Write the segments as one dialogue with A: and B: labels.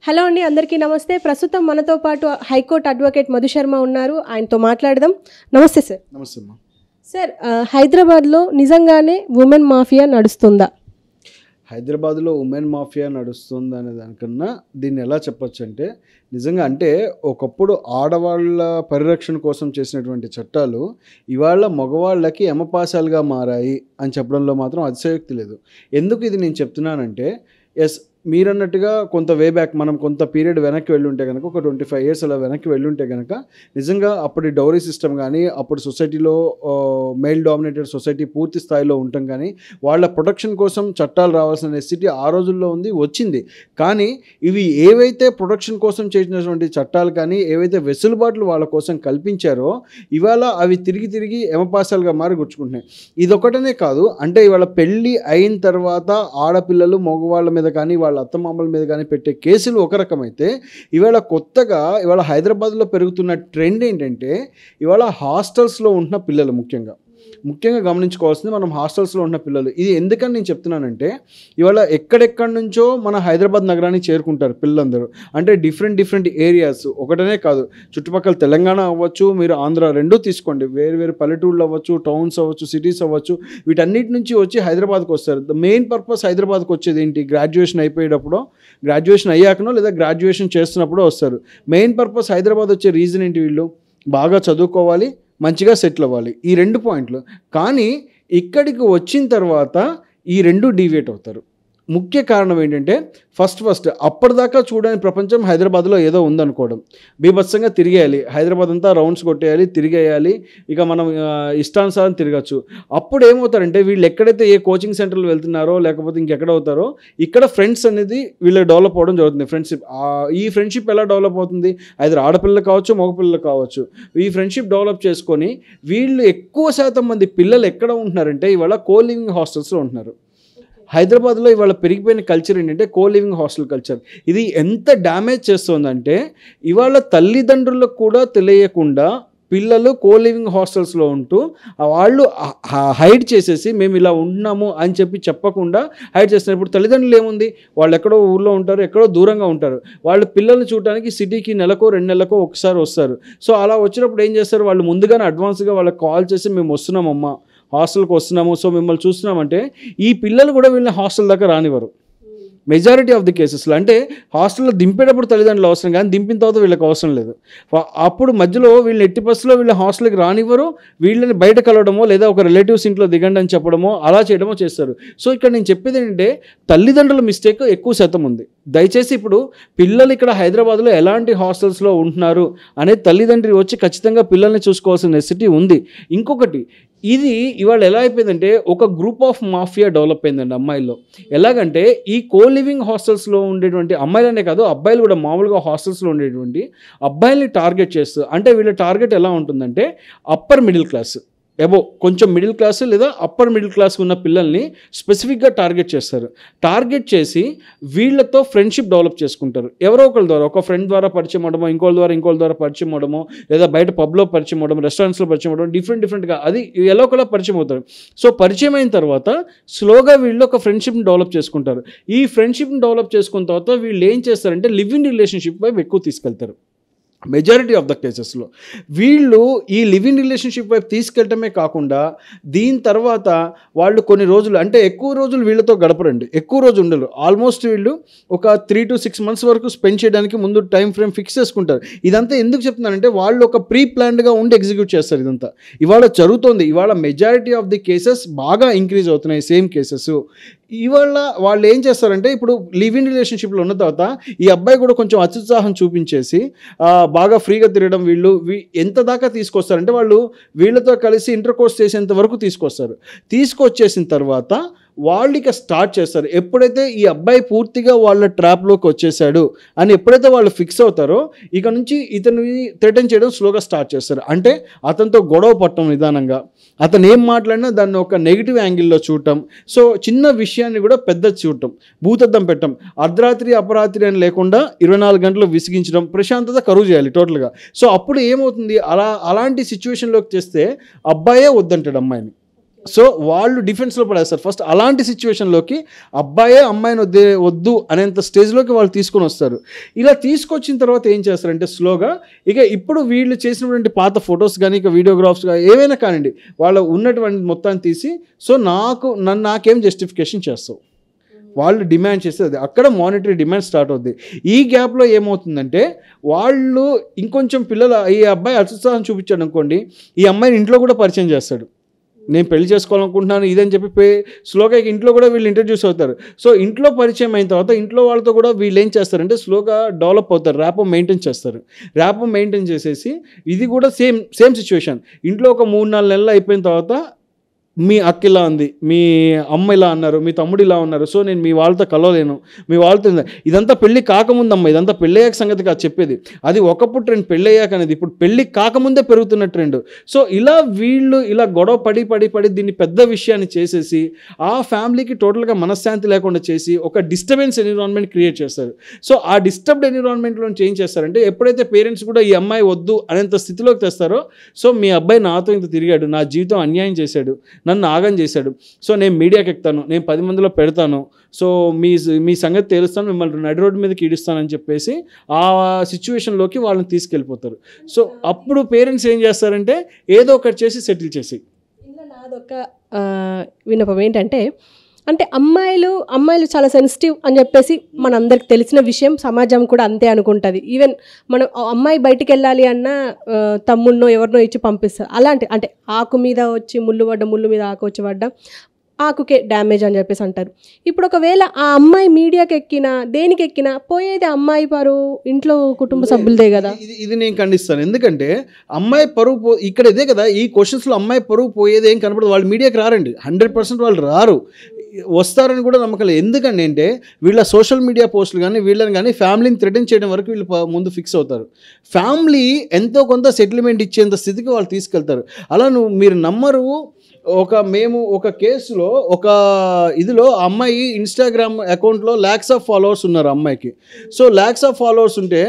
A: Hello అండి, అందరికీ నమస్తే. ప్రస్తుతం మనతో పాటు హైకోర్టు అడ్వకేట్ మధు శర్మ ఉన్నారు. ఆయనతో మాట్లాడదాం. నమస్తే సార్.
B: నమస్తే అమ్మా.
A: సార్, హైదరాబాద్లో నిజంగానే ఉమెన్ మాఫియా నడుస్తుందా?
B: హైదరాబాద్లో ఉమెన్ మాఫియా నడుస్తుంది అనే దానికన్నా దీన్ని ఎలా చెప్పొచ్చు అంటే, నిజంగా అంటే ఒకప్పుడు ఆడవాళ్ళ పరిరక్షణ కోసం చేసినటువంటి చట్టాలు ఇవాళ మగవాళ్ళకి యమపాశాలుగా మారాయి అని చెప్పడంలో మాత్రం అతిశయోక్తి లేదు. ఎందుకు ఇది నేను చెప్తున్నానంటే, ఎస్ మీరన్నట్టుగా కొంత వే బ్యాక్ మనం కొంత పీరియడ్ వెనక్కి వెళ్ళుంటే కనుక, ఒక 25 years అలా వెనక్కి వెళ్ళుంటే కనుక, నిజంగా అప్పటి డౌరీ సిస్టమ్ కానీ, అప్పుడు సొసైటీలో మేల్ డామినేటెడ్ సొసైటీ పూర్తి స్థాయిలో ఉండటం కానీ, వాళ్ళ ప్రొటెక్షన్ కోసం చట్టాలు రావాల్సిన నెసిటీ ఆ రోజుల్లో వచ్చింది. కానీ ఇవి ఏవైతే ప్రొటెక్షన్ కోసం చేసినటువంటి చట్టాలు కానీ, ఏవైతే వెసులుబాట్లు వాళ్ళ కోసం కల్పించారో, ఇవాళ అవి తిరిగి యమపాశాలుగా మారి గుచ్చుకుంటున్నాయి. ఇదొకటనే కాదు, అంటే ఇవాళ పెళ్ళి అయిన తర్వాత ఆడపిల్లలు మగవాళ్ళ మీద కానీ, వాళ్ళ అత్తమామల మీద కానీ పెట్టే కేసులు ఒక రకమైతే, ఇవాళ కొత్తగా ఇవాళ హైదరాబాద్లో పెరుగుతున్న ట్రెండ్ ఏంటంటే, ఇవాళ హాస్టల్స్లో ఉంటున్న పిల్లలు ముఖ్యంగా గమనించుకోవాల్సింది మనం హాస్టల్స్లో ఉన్న పిల్లలు. ఇది ఎందుకని నేను చెప్తున్నానంటే, ఇవాళ ఎక్కడెక్కడి నుంచో మన హైదరాబాద్ నగరానికి చేరుకుంటారు పిల్లలందరూ. అంటే డిఫరెంట్ ఏరియాస్, ఒకటనే కాదు, చుట్టుపక్కల తెలంగాణ అవ్వచ్చు, మీరు ఆంధ్ర రెండూ తీసుకోండి, వేరు పల్లెటూళ్ళు అవ్వచ్చు, టౌన్స్ అవ్వచ్చు, సిటీస్ అవ్వచ్చు, వీటన్నిటి నుంచి వచ్చి హైదరాబాద్కి వస్తారు. ద మెయిన్ పర్పస్ హైదరాబాద్కి వచ్చేది ఏంటి? గ్రాడ్యుయేషన్ అయిపోయేటప్పుడు, గ్రాడ్యుయేషన్ అయ్యాకనో లేదా గ్రాడ్యుయేషన్ చేస్తున్నప్పుడు వస్తారు. మెయిన్ పర్పస్ హైదరాబాద్ వచ్చే రీజన్ ఏంటి? వీళ్ళు బాగా చదువుకోవాలి, మంచిగా సెటిల్ అవ్వాలి, ఈ 2 పాయింట్లు. కానీ ఇక్కడికి వచ్చిన తర్వాత ఈ 2 డీవియేట్ అవుతారు. ముఖ్య కారణం ఏంటంటే, ఫస్ట్ అప్పటిదాకా చూడని ప్రపంచం హైదరాబాద్లో ఏదో ఉందనుకోవడం, బీభత్సంగా తిరిగేయాలి, హైదరాబాద్ అంతా రౌండ్స్ కొట్టేయాలి, తిరిగేయాలి, ఇక మనం ఇష్టానుసారం తిరగచ్చు. అప్పుడు ఏమవుతారంటే, వీళ్ళు ఎక్కడైతే ఏ కోచింగ్ సెంటర్లు వెళ్తున్నారో లేకపోతే ఇంకెక్కడ అవుతారో, ఇక్కడ ఫ్రెండ్స్ అనేది వీళ్ళకి డెవలప్ అవ్వడం జరుగుతుంది. ఫ్రెండ్షిప్, ఈ ఫ్రెండ్షిప్ ఎలా డెవలప్ అవుతుంది? ఐదర్ ఆడపిల్లలు కావచ్చు, మగపిల్లలు కావచ్చు. ఈ ఫ్రెండ్షిప్ డెవలప్ చేసుకొని వీళ్ళు ఎక్కువ శాతం మంది పిల్లలు ఎక్కడ ఉంటున్నారంటే, ఇవాళ కో లివింగ్ హాస్టల్స్లో ఉంటున్నారు. హైదరాబాద్లో ఇవాళ పెరిగిపోయిన కల్చర్ ఏంటంటే కో లివింగ్ హాస్టల్ కల్చర్. ఇది ఎంత డ్యామేజ్ చేస్తుందంటే, ఇవాళ తల్లిదండ్రులకు కూడా తెలియకుండా పిల్లలు కో లివింగ్ హాస్టల్స్లో ఉంటూ వాళ్ళు హైడ్ చేసేసి మేము ఇలా ఉంటున్నాము అని చెప్పకుండా హైడ్ చేస్తున్నారు. ఇప్పుడు తల్లిదండ్రులు ఏముంది, వాళ్ళు ఎక్కడో ఊళ్ళో ఉంటారు, ఎక్కడో దూరంగా ఉంటారు. వాళ్ళు పిల్లల్ని చూడడానికి సిటీకి నెలకో 2 నెలలకో ఒకసారి వస్తారు. సో అలా వచ్చినప్పుడు ఏం చేస్తారు, వాళ్ళు ముందుగానే అడ్వాన్స్గా వాళ్ళకి కాల్ చేసి మేము వస్తున్నామమ్మా, హాస్టల్కి వస్తున్నాము, సో మిమ్మల్ని చూస్తున్నామంటే ఈ పిల్లలు కూడా వీళ్ళని హాస్టల్ దాకా రానివ్వరు. మెజారిటీ ఆఫ్ ది కేసెస్లో అంటే హాస్టల్లో దింపేటప్పుడు తల్లిదండ్రులు అవసరం, కానీ దింపిన తర్వాత వీళ్ళకి అవసరం లేదు. అప్పుడు మధ్యలో వీళ్ళని ఎట్టి బస్సులో వీళ్ళ హాస్టల్కి రానివ్వరు, వీళ్ళని బయట కలవడమో లేదా ఒక రిలేటివ్స్ ఇంట్లో దిగండి అని చెప్పడమో అలా చేయడమో చేస్తారు. సో ఇక్కడ నేను చెప్పేది ఏంటంటే, తల్లిదండ్రుల మిస్టేక్ ఎక్కువ శాతం ఉంది. దయచేసి ఇప్పుడు పిల్లలు ఇక్కడ హైదరాబాద్లో ఎలాంటి హాస్టల్స్లో ఉంటున్నారు అనేది తల్లిదండ్రి వచ్చి ఖచ్చితంగా పిల్లల్ని చూసుకోవాల్సిన నెసిటీ ఉంది. ఇంకొకటి, ఇది ఇవాళ ఎలా అయిపోయిందంటే, ఒక గ్రూప్ ఆఫ్ మాఫియా డెవలప్ అయిందండి అమ్మాయిల్లో. ఎలాగంటే, ఈ కో లివింగ్ హాస్టల్స్లో ఉండేటువంటి అమ్మాయిలనే కాదు, అబ్బాయిలు కూడా మామూలుగా హాస్టల్స్లో ఉండేటువంటి అబ్బాయిల్ని టార్గెట్ చేస్తూ, అంటే వీళ్ళ టార్గెట్ ఎలా ఉంటుందంటే, అప్పర్ మిడిల్ క్లాస్, కొంచెం మిడిల్ క్లాస్ లేదా అప్పర్ మిడిల్ క్లాస్ ఉన్న పిల్లల్ని స్పెసిఫిక్గా టార్గెట్ చేస్తారు. టార్గెట్ చేసి వీళ్ళతో ఫ్రెండ్షిప్ డెవలప్ చేసుకుంటారు. ఎవరో ఒకరి ద్వారా, ఒక ఫ్రెండ్ ద్వారా పరిచయం అవడమో, ఇంకోళ్ళ ద్వారా పరిచయం అవడమో, లేదా బయట పబ్లో పరిచయం అవడం, రెస్టారెంట్స్లో పరిచయం అవడం, డిఫరెంట్గా అది ఎలా ఒకలా పరిచయం అవుతారు. సో పరిచయం అయిన తర్వాత స్లోగా వీళ్ళు ఒక ఫ్రెండ్షిప్ని డెవలప్ చేసుకుంటారు. ఈ ఫ్రెండ్షిప్ని డెవలప్ చేసుకున్న తర్వాత వీళ్ళు ఏం చేస్తారంటే, లివ్ ఇన్ రిలేషన్షిప్ వైపు ఎక్కువ తీసుకెళ్తారు. మెజారిటీ ఆఫ్ ద కేసెస్లో వీళ్ళు ఈ లివ్ ఇన్ రిలేషన్షిప్ వైపు తీసుకెళ్ళటమే కాకుండా, దీని తర్వాత వాళ్ళు కొన్ని రోజులు, అంటే ఎక్కువ రోజులు వీళ్ళతో గడపరండి, ఎక్కువ రోజు ఉండరు. ఆల్మోస్ట్ వీళ్ళు ఒక 3 to 6 months వరకు స్పెండ్ చేయడానికి ముందు టైం ఫ్రేమ్ ఫిక్స్ చేసుకుంటారు. ఇదంతా ఎందుకు చెప్తున్నానంటే, వాళ్ళు ఒక ప్రీ ప్లాన్డ్గా ఉండి ఎగ్జిక్యూట్ చేస్తారు. ఇదంతా ఇవాళ జరుగుతోంది. ఇవాళ మెజారిటీ ఆఫ్ ది కేసెస్ బాగా ఇంక్రీజ్ అవుతున్నాయి, సేమ్ కేసెస్. ఇవాళ వాళ్ళు ఏం చేస్తారంటే, ఇప్పుడు లివ్ ఇన్ రిలేషన్షిప్లో ఉన్న తర్వాత ఈ అబ్బాయి కూడా కొంచెం అత్యుత్సాహం చూపించేసి బాగా ఫ్రీగా తిరగడం, వీళ్ళు ఎంత దాకా తీసుకొస్తారంటే, వాళ్ళు వీళ్ళతో కలిసి ఇంటర్ కోర్స్ చేసేంత వరకు తీసుకొచ్చేసిన తర్వాత వాళ్ళు ఇక స్టార్ట్ చేస్తారు. ఎప్పుడైతే ఈ అబ్బాయి పూర్తిగా వాళ్ళ ట్రాప్లోకి వచ్చేసాడు అని ఎప్పుడైతే వాళ్ళు ఫిక్స్ అవుతారో, ఇక నుంచి ఇతన్ని థ్రెటన్ చేయడం స్లోగా స్టార్ట్ చేస్తారు. అంటే అతనితో గొడవ పట్టడం, నిదానంగా అతను ఏం మాట్లాడినా దాన్ని ఒక నెగిటివ్ యాంగిల్లో చూడటం, సో చిన్న విషయాన్ని కూడా పెద్ద చూడటం, భూతద్దం పెట్టడం, అర్ధరాత్రి అపరాత్రి అని లేకుండా 24 గంటలు విసిగించడం, ప్రశాంతత కరువు చేయాలి టోటల్గా. సో అప్పుడు ఏమవుతుంది, అలాంటి సిచ్యువేషన్లోకి చేస్తే అబ్బాయే వద్దంటాడు అమ్మాయిని. సో వాళ్ళు డిఫెన్స్లో పడేస్తారు ఫస్ట్. అలాంటి సిచ్యువేషన్లోకి అబ్బాయే అమ్మాయిని వద్దు అనేంత స్టేజ్లోకి వాళ్ళు తీసుకొని వస్తారు. ఇలా తీసుకొచ్చిన తర్వాత ఏం చేస్తారంటే స్లోగా ఇక ఇప్పుడు వీళ్ళు చేసినటువంటి పాత ఫొటోస్ కానీ ఇక వీడియోగ్రాఫ్స్ కానీ ఏవైనా కానివ్వండి వాళ్ళు ఉన్నటువంటి మొత్తాన్ని తీసి సో నాకేం జస్టిఫికేషన్ చేస్తావు వాళ్ళు డిమాండ్ చేస్తే అక్కడ మానిటరీ డిమాండ్ స్టార్ట్ అవుద్ది. ఈ గ్యాప్లో ఏమవుతుందంటే వాళ్ళు ఇంకొంచెం పిల్లలు ఈ అబ్బాయి అత్యుత్సాహం చూపించాడు అనుకోండి, ఈ అమ్మాయిని ఇంట్లో కూడా పరిచయం చేస్తాడు. నేను పెళ్లి చేసుకోవాలనుకుంటున్నాను ఇదని చెప్పి స్లోగా ఇంట్లో కూడా వీళ్ళు ఇంట్రడ్యూస్ అవుతారు. సో ఇంట్లో పరిచయం అయిన తర్వాత ఇంట్లో వాళ్ళతో కూడా వీళ్ళు ఏం చేస్తారంటే స్లోగా డెవలప్ అవుతారు, ర్యాపో మెయింటైన్ చేస్తారు. ర్యాపో మెయింటైన్ చేసేసి ఇది కూడా సేమ్ సిచ్యువేషన్. ఇంట్లో ఒక 3-4 నెలలు అయిపోయిన తర్వాత మీ అక్క ఇలా ఉంది, మీ అమ్మ ఇలా అన్నారు, మీ తమ్ముడు ఇలా ఉన్నారు, సో నేను మీ వాళ్ళతో కలవలేను, మీ వాళ్ళతో ఇదంతా పెళ్ళి కాకముందమ్మ, ఇదంతా పెళ్ళయ్యాక సంగతి కాదు చెప్పేది. అది ఒకప్పుడు ట్రెండ్ పెళ్ళయ్యాక అనేది, ఇప్పుడు పెళ్ళి కాకముందే పెరుగుతున్న ట్రెండ్. సో ఇలా వీళ్ళు ఇలా గొడవ పడి దీన్ని పెద్ద విషయాన్ని చేసేసి ఆ ఫ్యామిలీకి టోటల్గా మనశ్శాంతి లేకుండా చేసి ఒక డిస్టర్బెన్స్ ఎన్విరాన్మెంట్ క్రియేట్ చేస్తారు. సో ఆ డిస్టర్బ్డ్ ఎన్విరాన్మెంట్లో ఏం చేస్తారంటే ఎప్పుడైతే పేరెంట్స్ కూడా ఈ అమ్మాయి వద్దు అనేంత స్థితిలోకి తెస్తారో, సో మీ అబ్బాయి నాతో ఇంత తిరిగాడు, నా జీవితం అన్యాయం చేశాడు, నన్ను ఆగం చేశాడు, సో నేను మీడియాకి ఎక్కుతాను, నేను 10 మందిలో పెడతాను, సో మీ సంగతి తెలుస్తాను, మిమ్మల్ని నడి రోడ్డు మీదకి ఈడుస్తానని చెప్పేసి ఆ సిచ్యువేషన్లోకి వాళ్ళని తీసుకెళ్ళిపోతారు. సో అప్పుడు పేరెంట్స్ ఏం చేస్తారంటే ఏదో ఒకటి చేసి సెటిల్ చేసి.
A: ఇలా నాదొక విన్నపం ఏంటంటే అంటే అమ్మాయిలు చాలా సెన్సిటివ్ అని చెప్పేసి మనందరికి తెలిసిన విషయం, సమాజం కూడా అంతే అనుకుంటుంది. ఈవెన్ మనం అమ్మాయి బయటికి వెళ్ళాలి అన్న తమ్ముడినో ఎవరినో ఇచ్చి పంపిస్తారు. అలాంటి అంటే ఆకు మీద వచ్చి ముళ్ళు మీద ఆకు వచ్చి పడ్డా ఆకుకే డ్యామేజ్ అని చెప్పేసి అంటారు. ఇప్పుడు ఒకవేళ ఆ అమ్మాయి మీడియాకి ఎక్కినా దేనికి ఎక్కినా పోయేది అమ్మాయి పరువు, ఇంట్లో కుటుంబ సభ్యులదే కదా.
B: ఇది నేను ఖండిస్తాను. ఎందుకంటే అమ్మాయి పరువు ఇక్కడ ఇదే కదా, ఈ క్వశ్చన్స్లో అమ్మాయి పరువు పోయేది ఏం కనపడదు. వాళ్ళు మీడియాకి రారండి, 100% వాళ్ళు రారు, వస్తారని కూడా నమ్మకం లేదు. ఎందుకంటే అంటే వీళ్ళ సోషల్ మీడియా పోస్టులు కానీ వీళ్ళని కానీ ఫ్యామిలీని థ్రెటన్ చేయడం వరకు వీళ్ళు ముందు ఫిక్స్ అవుతారు. ఫ్యామిలీ ఎంతో కొంత సెటిల్మెంట్ ఇచ్చేంత స్థితికి వాళ్ళు తీసుకెళ్తారు. అలా మీరు నమ్మరు. మేము ఒక కేసులో ఒక ఇదిలో అమ్మాయి ఇన్స్టాగ్రామ్ అకౌంట్లో lakhs of followers ఉన్నారు అమ్మాయికి. సో lakhs of followers ఉంటే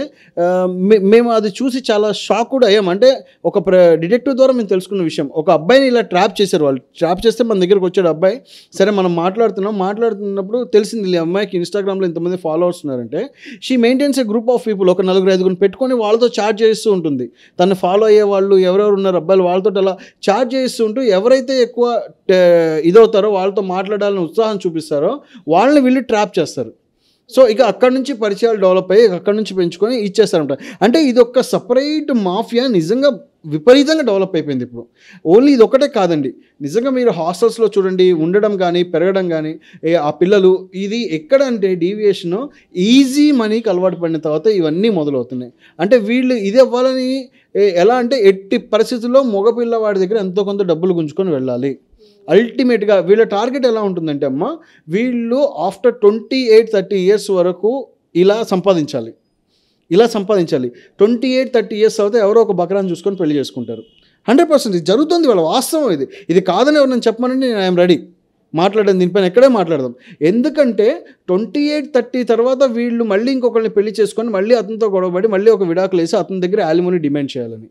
B: మేము అది చూసి చాలా షాక్ కూడా అయ్యాం. అంటే ఒక డిటెక్టివ్ ద్వారా మేము తెలుసుకున్న విషయం, ఒక అబ్బాయిని ఇలా ట్రాప్ చేశారు. వాళ్ళు ట్రాప్ చేస్తే మన దగ్గరకు వచ్చాడు అబ్బాయి. సరే మనం మాట్లాడుతున్నప్పుడు తెలిసింది ఈ అమ్మాయికి ఇన్స్టాగ్రామ్లో ఇంతమంది ఫాలోవర్స్ ఉన్నారంటే she maintains A group of people, ఒక 4-5 పెట్టుకొని వాళ్ళతో చాట్ చేస్తూ ఉంటుంది. తను ఫాలో అయ్యే వాళ్ళు ఎవరెవరు ఉన్నారు అబ్బాయిలు వాళ్ళతో అలా చాట్ చేస్తూ ఉంటూ ఎవరైతే ఎక్కువ ఇదవుతారో వాళ్ళతో మాట్లాడాలని ఉత్సాహం చూపిస్తారో వాళ్ళని వీళ్ళు ట్రాప్ చేస్తారు. సో ఇక అక్కడి నుంచి పరిచయాలు డెవలప్ అయ్యి అక్కడి నుంచి పెంచుకొని ఇచ్చేస్తారంట. అంటే ఇది ఒక సపరేట్ మాఫియా నిజంగా విపరీతంగా డెవలప్ అయిపోయింది ఇప్పుడు. ఓన్లీ ఇది ఒకటే కాదండి, నిజంగా మీరు హాస్టల్స్లో చూడండి, ఉండడం కానీ పెరగడం కానీ ఆ పిల్లలు ఇది ఎక్కడ అంటే డీవియేషను ఈజీ మనీకి అలవాటు పడిన తర్వాత ఇవన్నీ మొదలవుతున్నాయి. అంటే వీళ్ళు ఇది అవ్వాలని ఎలా అంటే ఎట్టి పరిస్థితుల్లో మగపిల్లవాడి దగ్గర ఎంతో కొంత డబ్బులు గుంజుకొని వెళ్ళాలి. అల్టిమేట్గా వీళ్ళ టార్గెట్ ఎలా ఉంటుందంటే అమ్మ, వీళ్ళు ఆఫ్టర్ 28-30 years వరకు ఇలా సంపాదించాలి. 28-30 years తర్వాత ఎవరో ఒక బకరాన్ని చూసుకొని పెళ్లి చేసుకుంటారు. 100% ఇది జరుగుతుంది, వాళ్ళ వాస్తవం ఇది కాదని ఎవరిని చెప్పమనండి, నేను ఐఎమ్ రెడీ మాట్లాడడం, దీనిపైన ఎక్కడే మాట్లాడదాం. ఎందుకంటే 28-30 తర్వాత వీళ్ళు మళ్ళీ ఇంకొకరిని పెళ్లి చేసుకొని మళ్ళీ అతనితో గొడవపడి మళ్ళీ ఒక విడాకులు వేసి అతని దగ్గర యాలిమోనీ డిమాండ్ చేయాలని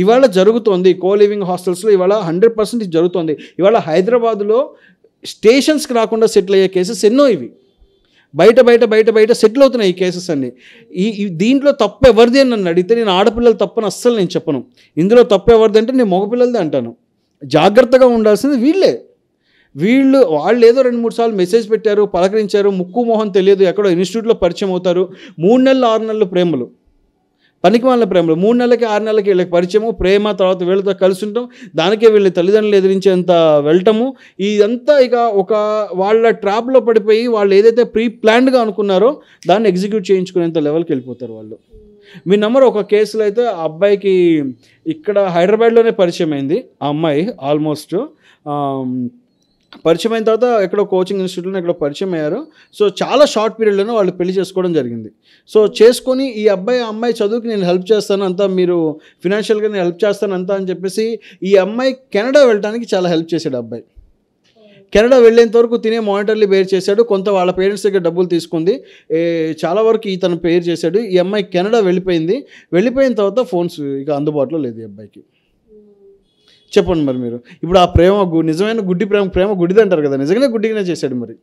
B: ఇవాళ జరుగుతోంది. కోలివింగ్ హాస్టల్స్లో ఇవాళ 100% జరుగుతోంది. ఇవాళ హైదరాబాద్లో స్టేషన్స్కి రాకుండా సెటిల్ అయ్యే కేసెస్ ఎన్నో ఇవి బయట సెటిల్ అవుతున్నాయి ఈ కేసెస్ అన్ని. దీంట్లో తప్పు ఎవరిది అని నన్ను అడిగితే నేను ఆడపిల్లలు తప్పని అస్సలు నేను చెప్పను. ఇందులో తప్పు ఎవరిది అంటే నేను మగపిల్లలదే అంటాను. జాగ్రత్తగా ఉండాల్సింది వాళ్ళు ఏదో 2-3 సార్లు మెసేజ్ పెట్టారు, పలకరించారు, ముక్కు మొహం తెలియదు, ఎక్కడో ఇన్స్టిట్యూట్లో పరిచయం అవుతారు. 3 నెలలు 6 నెలలు ప్రేమలు, పనికి వాళ్ళ ప్రేమలు, 3 నెలలకి 6 నెలలకి వీళ్ళకి పరిచయము, ప్రేమ, తర్వాత వీళ్ళతో కలిసి ఉంటాం, దానికే వీళ్ళ తల్లిదండ్రులు ఎదిరించేంత వెళ్ళటము. ఇదంతా ఇక ఒక వాళ్ళ ట్రాప్లో పడిపోయి వాళ్ళు ఏదైతే ప్రీ ప్లాన్డ్గా అనుకున్నారో దాన్ని ఎగ్జిక్యూట్ చేయించుకునేంత లెవెల్కి వెళ్ళిపోతారు వాళ్ళు. మీ నెంబర్ ఒక కేసులో అయితే ఆ అబ్బాయికి ఇక్కడ హైదరాబాద్లోనే పరిచయం అయింది. ఆ అమ్మాయి ఆల్మోస్ట్ పరిచయం అయిన తర్వాత ఎక్కడో కోచింగ్ ఇన్స్టిట్యూట్లో ఎక్కడో పరిచయం అయ్యారు. సో చాలా షార్ట్ పీరియడ్లోనే వాళ్ళు పెళ్లి చేసుకోవడం జరిగింది. సో చేసుకొని ఈ అమ్మాయి చదువుకి నేను హెల్ప్ చేస్తాను అంతా, మీరు ఫినాన్షియల్గా నేను హెల్ప్ చేస్తాను అంతా అని చెప్పేసి ఈ అమ్మాయి కెనడా వెళ్ళడానికి చాలా హెల్ప్ చేశాడు. అబ్బాయి కెనడా వెళ్ళేంత వరకు తినే మానిటర్లీ బేర్ చేశాడు, కొంత వాళ్ళ పేరెంట్స్ దగ్గర డబ్బులు తీసుకుంది, చాలా వరకు ఇతను పేర్ చేశాడు. ఈ అమ్మాయి కెనడా వెళ్ళిపోయిన తర్వాత ఫోన్స్ ఇక అందుబాటులో లేదు ఈ అబ్బాయికి. చెప్పండి మరి మీరు. ఇప్పుడు ఆ ప్రేమ నిజమైన గుడ్డి ప్రేమ గుడ్డిది అంటారు కదా, నిజంగానే గుడ్డిగానే చేశాడు మరి.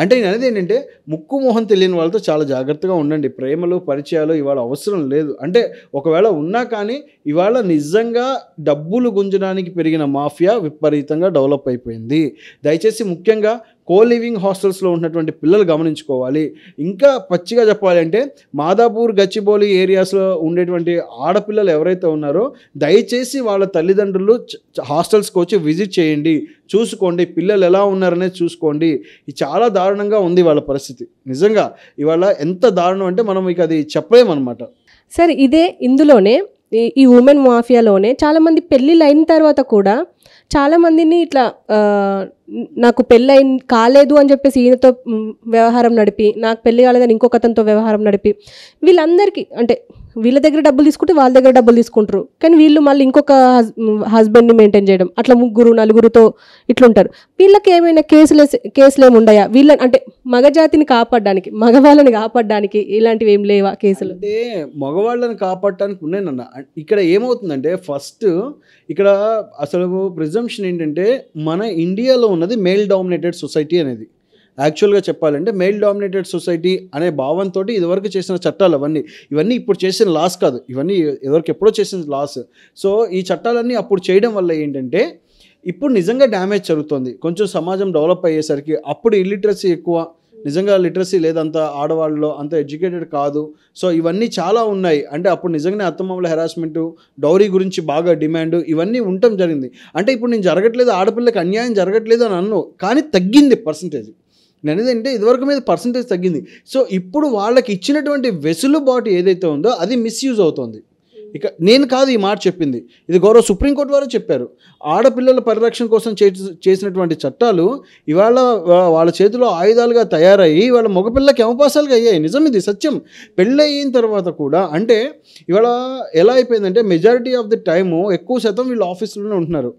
B: అంటే నేను అనేది ఏంటంటే ముక్కు మొహం తెలియని వాళ్ళతో చాలా జాగ్రత్తగా ఉండండి. ప్రేమలు పరిచయాలు ఇవాళ అవసరం లేదు. అంటే ఒకవేళ ఉన్నా కానీ ఇవాళ నిజంగా డబ్బులు గుంజడానికి పెరిగిన మాఫియా విపరీతంగా డెవలప్ అయిపోయింది. దయచేసి ముఖ్యంగా లివింగ్ హాస్టల్స్లో ఉన్నటువంటి పిల్లలు గమనించుకోవాలి. ఇంకా పచ్చిగా చెప్పాలంటే మాదాపూర్ గచ్చిబౌలి ఏరియాస్లో ఉండేటువంటి ఆడపిల్లలు ఎవరైతే ఉన్నారో దయచేసి వాళ్ళ తల్లిదండ్రులు హాస్టల్స్కి వచ్చి విజిట్ చేయండి, చూసుకోండి, పిల్లలు ఎలా ఉన్నారనేది చూసుకోండి. ఇది చాలా దారుణంగా ఉంది వాళ్ళ పరిస్థితి. నిజంగా ఇవాళ ఎంత దారుణం అంటే మనం ఇక అది చెప్పలేమన్నమాట.
A: సరే, ఇందులోనే ఈ ఉమెన్ మాఫియాలోనే చాలామంది పెళ్ళిళ్ళు అయిన తర్వాత కూడా చాలామందిని ఇట్లా నాకు పెళ్ళి కాలేదు అని చెప్పేసి ఈయనతో వ్యవహారం నడిపి, నాకు పెళ్ళి కాలేదని ఇంకొక అతనితో వ్యవహారం నడిపి, వీళ్ళందరికీ అంటే వీళ్ళ దగ్గర డబ్బులు తీసుకుంటే వాళ్ళ దగ్గర డబ్బులు తీసుకుంటారు, కానీ వీళ్ళు మళ్ళీ ఇంకొక హస్బెండ్ని మెయింటైన్ చేయడం, అట్లా 3-4తో ఇట్లుంటారు. వీళ్ళకి ఏమైనా కేసులు ఏమి ఉండయా? వీళ్ళ అంటే మగజాతిని కాపాడడానికి, మగవాళ్ళని కాపాడడానికి ఇలాంటివి ఏం లేవా కేసులు?
B: అంటే మగవాళ్ళని కాపాడటానికి ఉన్నాయన్న. ఇక్కడ ఏమవుతుందంటే ఫస్ట్ ఇక్కడ అసలు ప్రిజంప్షన్ ఏంటంటే మన ఇండియాలో ఉన్నది మేల్ డామినేటెడ్ సొసైటీ అనేది. యాక్చువల్గా చెప్పాలంటే మేల్ డామినేటెడ్ సొసైటీ అనే భావంతో ఇదివరకు చేసిన చట్టాలు ఇవన్నీ ఇప్పుడు చేసిన లాస్ కాదు, ఇవన్నీ ఇదివరకు ఎప్పుడో చేసిన లాస్. సో ఈ చట్టాలన్నీ అప్పుడు చేయడం వల్ల ఏంటంటే ఇప్పుడు నిజంగా డ్యామేజ్ జరుగుతుంది. కొంచెం సమాజం డెవలప్ అయ్యేసరికి అప్పుడు ఇల్లిటరసీ ఎక్కువ, నిజంగా లిటరసీ లేదంత, ఆడవాళ్ళలో అంత ఎడ్యుకేటెడ్ కాదు. సో ఇవన్నీ చాలా ఉన్నాయి. అంటే అప్పుడు నిజంగానే అత్తమామల హెరాస్మెంటు, డౌరీ గురించి బాగా డిమాండ్, ఇవన్నీ ఉండటం జరిగింది. అంటే ఇప్పుడు నేను జరగట్లేదు, ఆడపిల్లకి అన్యాయం జరగట్లేదు అని అన్ను, కానీ తగ్గింది పర్సంటేజ్. నేను ఏంటంటే ఇదివరకు మీద పర్సంటేజ్ తగ్గింది. సో ఇప్పుడు వాళ్ళకి ఇచ్చినటువంటి వెసులుబాటు ఏదైతే ఉందో అది మిస్యూజ్ అవుతుంది. ఇక నేను కాదు ఈ మాట చెప్పింది, ఇది గౌరవ సుప్రీంకోర్టు వారు చెప్పారు. ఆడపిల్లల పరిరక్షణ కోసం చేసినటువంటి చట్టాలు ఇవాళ వాళ్ళ చేతిలో ఆయుధాలుగా తయారయ్యి వాళ్ళ మగపిల్లలకి అవకాశాలుగా అయ్యాయి. నిజం, ఇది సత్యం. పెళ్ళి అయిన తర్వాత కూడా అంటే ఇవాళ ఎలా అయిపోయిందంటే మెజారిటీ ఆఫ్ ది టైము ఎక్కువ శాతం వీళ్ళు ఆఫీసులోనే ఉంటున్నారు.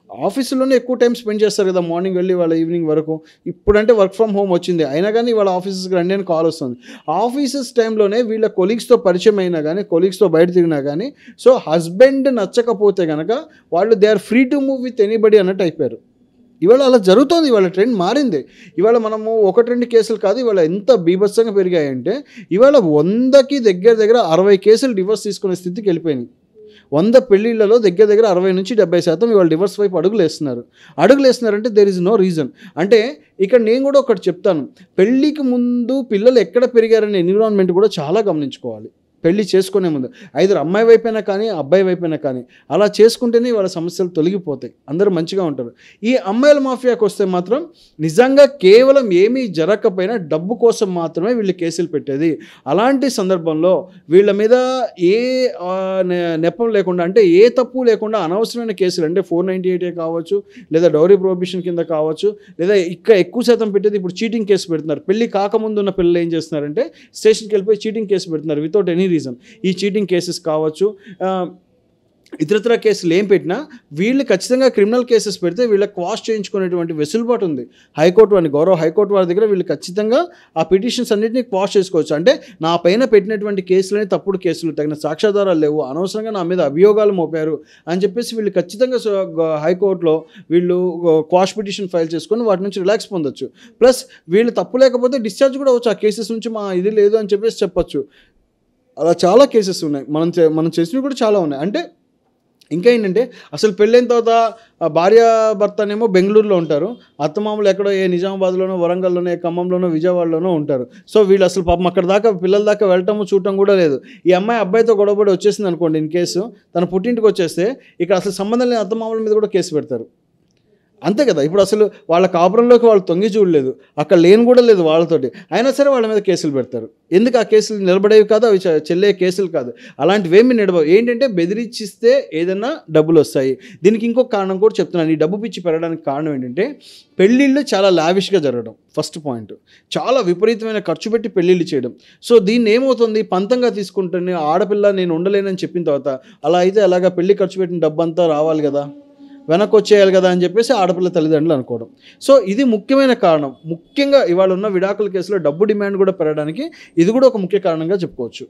B: ఆఫీసులోనే ఎక్కువ టైం స్పెండ్ చేస్తారు కదా, మార్నింగ్ వెళ్ళి వాళ్ళ ఈవినింగ్ వరకు. ఇప్పుడంటే వర్క్ ఫ్రమ్ హోమ్ వచ్చింది, అయినా కానీ వాళ్ళ ఆఫీసెస్కి రండి అని కాల్ వస్తుంది. ఆఫీసెస్ టైంలోనే వీళ్ళ కొలీగ్స్తో పరిచయం అయినా కానీ, కొలీగ్స్తో బయట తిరిగినా కానీ, సో హస్బెండ్ నచ్చకపోతే కనుక వాళ్ళు they are free to move with anybody అన్నట్టు అయిపోయారు. ఇవాళ అలా జరుగుతుంది, ఇవాళ ట్రెండ్ మారింది. ఇవాళ మనము 1-2 కేసులు కాదు, ఇవాళ ఎంత బీభత్సంగా పెరిగాయంటే ఇవాళ 100కి దగ్గర 60 కేసులు డివోర్స్ తీసుకునే స్థితికి వెళ్ళిపోయినాయి. 100 పెళ్ళిళ్ళలో దగ్గర 60-70% ఇవాళ డివోర్స్ వైపు అడుగులేస్తున్నారంటే దేర్ ఇస్ నో రీజన్. అంటే ఇక్కడ నేను కూడా ఒకటి చెప్తాను, పెళ్ళికి ముందు పిల్లలు ఎక్కడ పెరిగారనే ఎన్విరాన్మెంట్ కూడా చాలా గమనించుకోవాలి. పెళ్ళి చేసుకునే ముందు ఐదర్ అమ్మాయి వైపైనా కానీ అబ్బాయి వైపైనా కానీ అలా చేసుకుంటేనే వాళ్ళ సమస్యలు తొలగిపోతాయి, అందరూ మంచిగా ఉంటారు. ఈ అమ్మాయిల మాఫియాకి వస్తే మాత్రం నిజంగా కేవలం ఏమీ జరగకపోయినా డబ్బు కోసం మాత్రమే వీళ్ళు కేసులు పెట్టేది. అలాంటి సందర్భంలో వీళ్ళ మీద ఏ నెపం లేకుండా, అంటే ఏ తప్పు లేకుండా అనవసరమైన కేసులు, అంటే 498 కావచ్చు, లేదా డౌరీ ప్రొహిబిషన్ కింద కావచ్చు, లేదా ఎక్కువ శాతం పెట్టేది ఇప్పుడు చీటింగ్ కేసు పెడుతున్నారు. పెళ్ళి కాకముందు ఉన్న పిల్లలు ఏం చేస్తున్నారంటే స్టేషన్కి వెళ్ళిపోయి చీటింగ్ కేసు పెడుతున్నారు వితౌట్ ఎనీ రీజన్. ఈ చీటింగ్ కేసెస్ కావచ్చు, ఇతరత్ర కేసులు ఏం పెట్టినా వీళ్ళు ఖచ్చితంగా క్రిమినల్ కేసెస్ పెడితే వీళ్ళకి క్వాష్ చేయించుకునేటువంటి వెసులుబాటు ఉంది. హైకోర్టు అని గౌరవ హైకోర్టు వారి దగ్గర వీళ్ళు ఖచ్చితంగా ఆ పిటిషన్స్ అన్నింటినీ క్వాష్ చేసుకోవచ్చు. అంటే నా పైన పెట్టినటువంటి కేసులని తప్పుడు కేసులు, తగిన సాక్ష్యాధారాలు లేవు, అనవసరంగా నా మీద అభియోగాలు మోపారు అని చెప్పేసి వీళ్ళు ఖచ్చితంగా హైకోర్టులో వీళ్ళు క్వాష్ పిటిషన్ ఫైల్ చేసుకొని వాటి నుంచి రిలాక్స్ పొందొచ్చు. ప్లస్ వీళ్ళు తప్పు లేకపోతే డిశ్చార్జ్ కూడా అవ్వచ్చు, ఆ కేసెస్ నుంచి మా ఇది లేదు అని చెప్పేసి చెప్పచ్చు. అలా చాలా కేసెస్ ఉన్నాయి, మనం చేసినవి కూడా చాలా ఉన్నాయి. అంటే ఇంకా ఏంటంటే అసలు పెళ్ళైన తర్వాత భార్యాభర్తనేమో బెంగళూరులో ఉంటారు, అత్తమామలు ఎక్కడో ఏ నిజామాబాద్లోనో, వరంగల్లోనో, ఖమ్మంలోనో, విజయవాడలోనో ఉంటారు. సో వీళ్ళు అసలు పాపం అక్కడ దాకా పిల్లల దాకా వెళ్ళటము చూడటం కూడా లేదు. ఈ అమ్మాయి అబ్బాయితో గొడవపడి వచ్చేసింది అనుకోండి, ఇన్ కేసు తన పుట్టింటికి వచ్చేస్తే ఇక్కడ అసలు సంబంధం లేని అత్తమామల మీద కూడా కేసు పెడతారు. అంతే కదా, ఇప్పుడు అసలు వాళ్ళ కాపురంలోకి వాళ్ళు తొంగి చూడలేదు, అక్కడ లేని కూడా లేదు వాళ్ళతోటి, అయినా సరే వాళ్ళ మీద కేసులు పెడతారు. ఎందుకు? ఆ కేసులు నిలబడేవి కాదు, అవి చెల్లే కేసులు కాదు, అలాంటివేమి నిలబడవు. ఏంటంటే బెదిరించిస్తే ఏదైనా డబ్బులు వస్తాయి. దీనికి ఇంకొక కారణం కూడా చెప్తున్నాను, ఈ డబ్బు పిచ్చి పెరగడానికి కారణం ఏంటంటే పెళ్ళిళ్ళు చాలా లావిష్గా జరగడం ఫస్ట్ పాయింట్, చాలా విపరీతమైన ఖర్చు పెట్టి పెళ్ళిళ్ళు చేయడం. సో దీన్ని ఏమవుతుంది, పంతంగా తీసుకుంటే ఆడపిల్ల నేను ఉండలేనని చెప్పిన తర్వాత అలా అయితే అలాగా పెళ్లి ఖర్చు పెట్టిన డబ్బు అంతా రావాలి కదా, వెనక్కి వచ్చేయాలి కదా అని చెప్పేసి ఆడపిల్ల తల్లిదండ్రులు అనుకోవడం. సో ఇది ముఖ్యమైన కారణం. ముఖ్యంగా ఇవాళ ఉన్న విడాకుల కేసులో డబ్బు డిమాండ్ కూడా పెరగడానికి ఇది కూడా ఒక ముఖ్య కారణంగా చెప్పుకోవచ్చు.